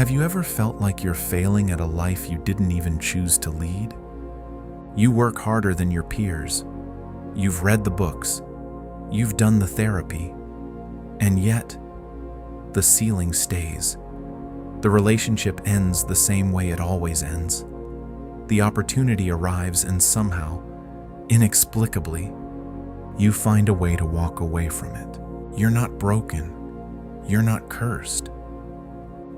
Have you ever felt like you're failing at a life you didn't even choose to lead? You work harder than your peers. You've read the books. You've done the therapy. And yet, the ceiling stays. The relationship ends the same way it always ends. The opportunity arrives and somehow, inexplicably, you find a way to walk away from it. You're not broken. You're not cursed.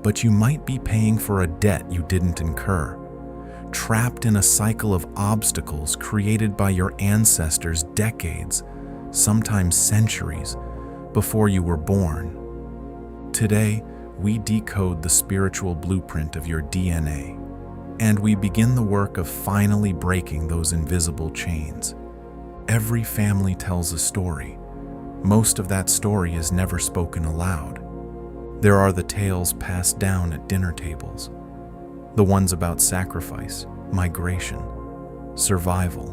But you might be paying for a debt you didn't incur, trapped in a cycle of obstacles created by your ancestors decades, sometimes centuries, before you were born. Today, we decode the spiritual blueprint of your DNA, and we begin the work of finally breaking those invisible chains. Every family tells a story. Most of that story is never spoken aloud. There are the tales passed down at dinner tables, the ones about sacrifice, migration, survival.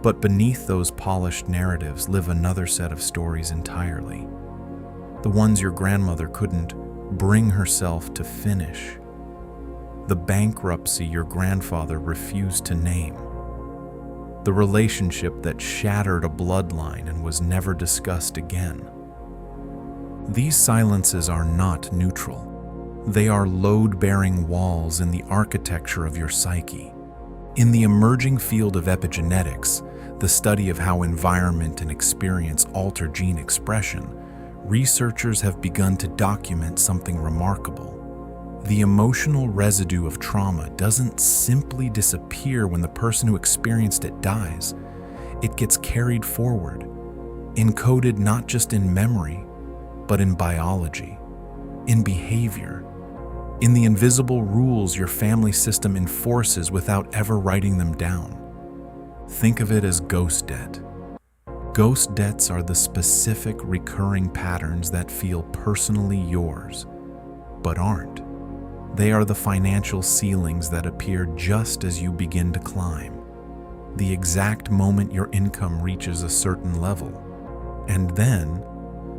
But beneath those polished narratives live another set of stories entirely. The ones your grandmother couldn't bring herself to finish. The bankruptcy your grandfather refused to name. The relationship that shattered a bloodline and was never discussed again. These silences are not neutral. They are load-bearing walls in the architecture of your psyche. In the emerging field of epigenetics, the study of how environment and experience alter gene expression, researchers have begun to document something remarkable. The emotional residue of trauma doesn't simply disappear when the person who experienced it dies. It gets carried forward, encoded not just in memory, but in biology, in behavior, in the invisible rules your family system enforces without ever writing them down. Think of it as ghost debt. Ghost debts are the specific recurring patterns that feel personally yours, but aren't. They are the financial ceilings that appear just as you begin to climb, the exact moment your income reaches a certain level, and then,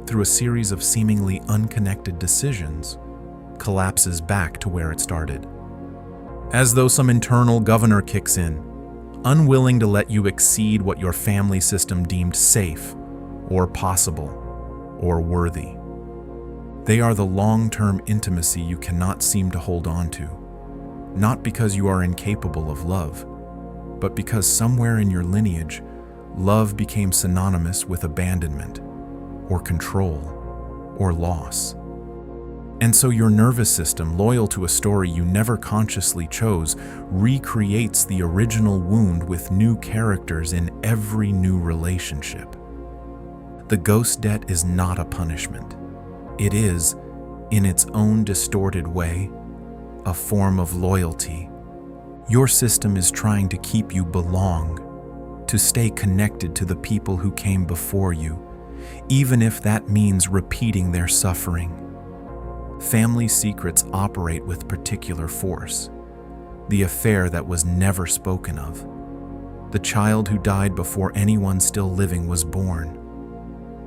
through a series of seemingly unconnected decisions, collapses back to where it started. As though some internal governor kicks in, unwilling to let you exceed what your family system deemed safe, or possible, or worthy. They are the long-term intimacy you cannot seem to hold on to, not because you are incapable of love, but because somewhere in your lineage, love became synonymous with abandonment, or control, or loss. And so your nervous system, loyal to a story you never consciously chose, recreates the original wound with new characters in every new relationship. The ghost debt is not a punishment. It is, in its own distorted way, a form of loyalty. Your system is trying to keep you belong, to stay connected to the people who came before you, even if that means repeating their suffering. Family secrets operate with particular force. The affair that was never spoken of. The child who died before anyone still living was born.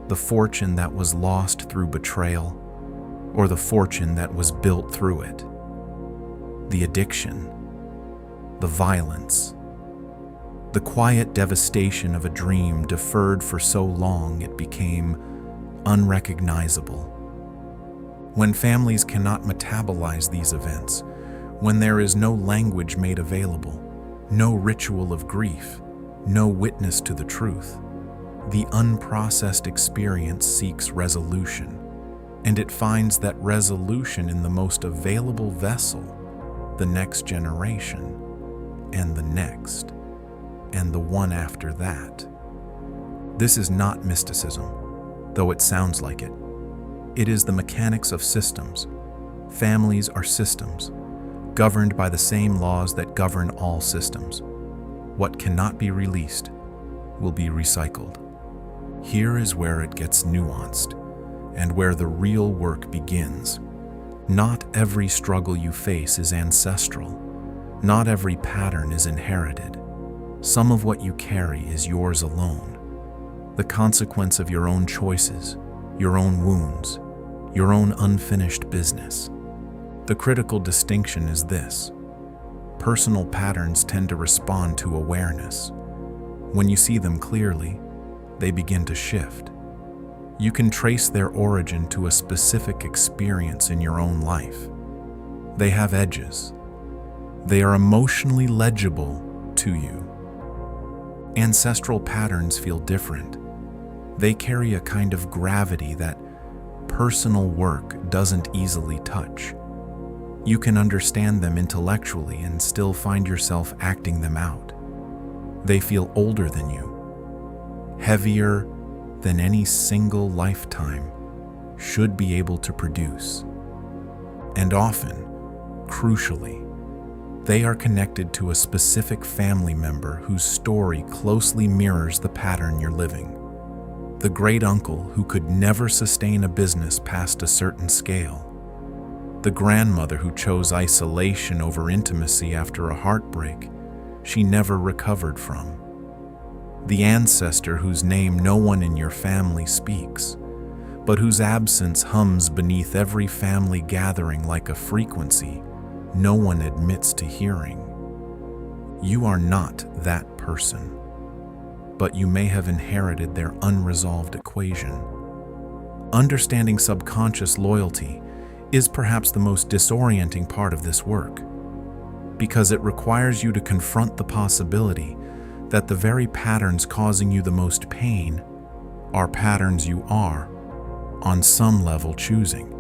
The fortune that was lost through betrayal, or the fortune that was built through it. The addiction, the violence, the quiet devastation of a dream deferred for so long it became unrecognizable. When families cannot metabolize these events, when there is no language made available, no ritual of grief, no witness to the truth, the unprocessed experience seeks resolution, and it finds that resolution in the most available vessel, the next generation, and the next, and the one after that. This is not mysticism, though it sounds like it. It is the mechanics of systems. Families are systems, governed by the same laws that govern all systems. What cannot be released will be recycled. Here is where it gets nuanced, and where the real work begins. Not every struggle you face is ancestral. Not every pattern is inherited. Some of what you carry is yours alone. The consequence of your own choices, your own wounds, your own unfinished business. The critical distinction is this: personal patterns tend to respond to awareness. When you see them clearly, they begin to shift. You can trace their origin to a specific experience in your own life. They have edges. They are emotionally legible to you. Ancestral patterns feel different. They carry a kind of gravity that personal work doesn't easily touch. You can understand them intellectually and still find yourself acting them out. They feel older than you, heavier than any single lifetime should be able to produce. And often, crucially, they are connected to a specific family member whose story closely mirrors the pattern you're living. The great uncle who could never sustain a business past a certain scale. The grandmother who chose isolation over intimacy after a heartbreak she never recovered from. The ancestor whose name no one in your family speaks, but whose absence hums beneath every family gathering like a frequency no one admits to hearing. You are not that person, but you may have inherited their unresolved equation. Understanding subconscious loyalty is perhaps the most disorienting part of this work, because it requires you to confront the possibility that the very patterns causing you the most pain are patterns you are, on some level, choosing.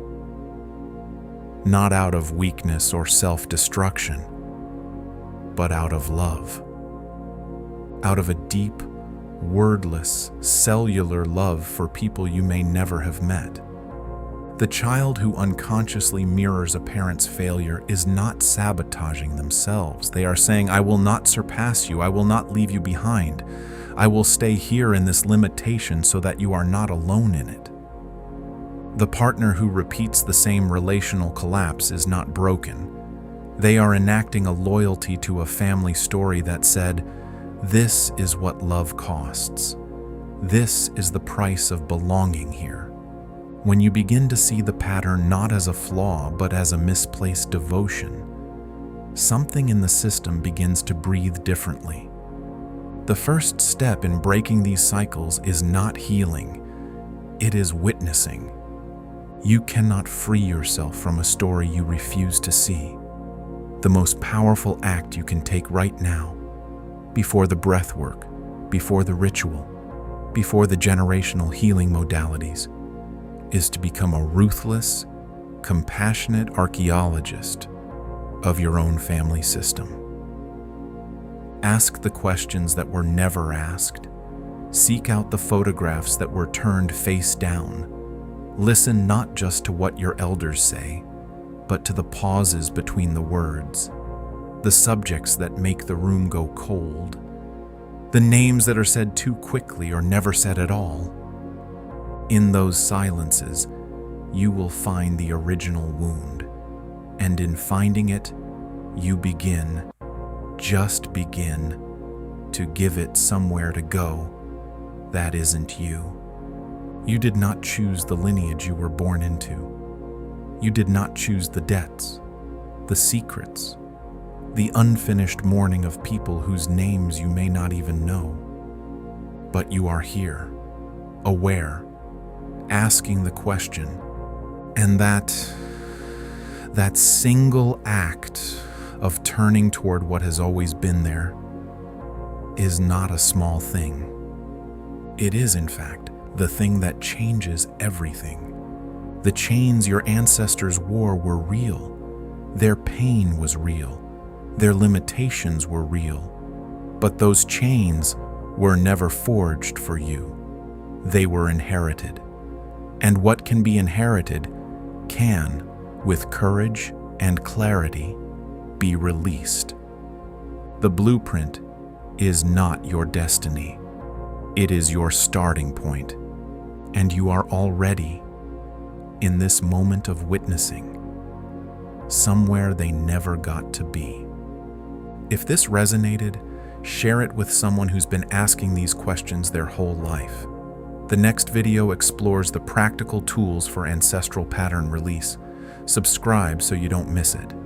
Not out of weakness or self-destruction, but out of love. Out of a deep, wordless, cellular love for people you may never have met. The child who unconsciously mirrors a parent's failure is not sabotaging themselves. They are saying, I will not surpass you. I will not leave you behind. I will stay here in this limitation so that you are not alone in it. The partner who repeats the same relational collapse is not broken. They are enacting a loyalty to a family story that said, this is what love costs. This is the price of belonging here. When you begin to see the pattern not as a flaw but as a misplaced devotion, something in the system begins to breathe differently. The first step in breaking these cycles is not healing, it is witnessing. You cannot free yourself from a story you refuse to see. The most powerful act you can take right now, before the breath work, before the ritual, before the generational healing modalities, is to become a ruthless, compassionate archaeologist of your own family system. Ask the questions that were never asked. Seek out the photographs that were turned face down. Listen not just to what your elders say, but to the pauses between the words, the subjects that make the room go cold, the names that are said too quickly or never said at all. In those silences, you will find the original wound, and in finding it, you begin, just begin, to give it somewhere to go that isn't you. You did not choose the lineage you were born into. You did not choose the debts, the secrets, the unfinished mourning of people whose names you may not even know. But you are here, aware, asking the question, and that single act of turning toward what has always been there is not a small thing. It is, in fact, the thing that changes everything. The chains your ancestors wore were real. Their pain was real. Their limitations were real. But those chains were never forged for you. They were inherited. And what can be inherited can, with courage and clarity, be released. The blueprint is not your destiny. It is your starting point, and you are already, in this moment of witnessing, somewhere they never got to be. If this resonated, share it with someone who's been asking these questions their whole life. The next video explores the practical tools for ancestral pattern release, Subscribe so you don't miss it.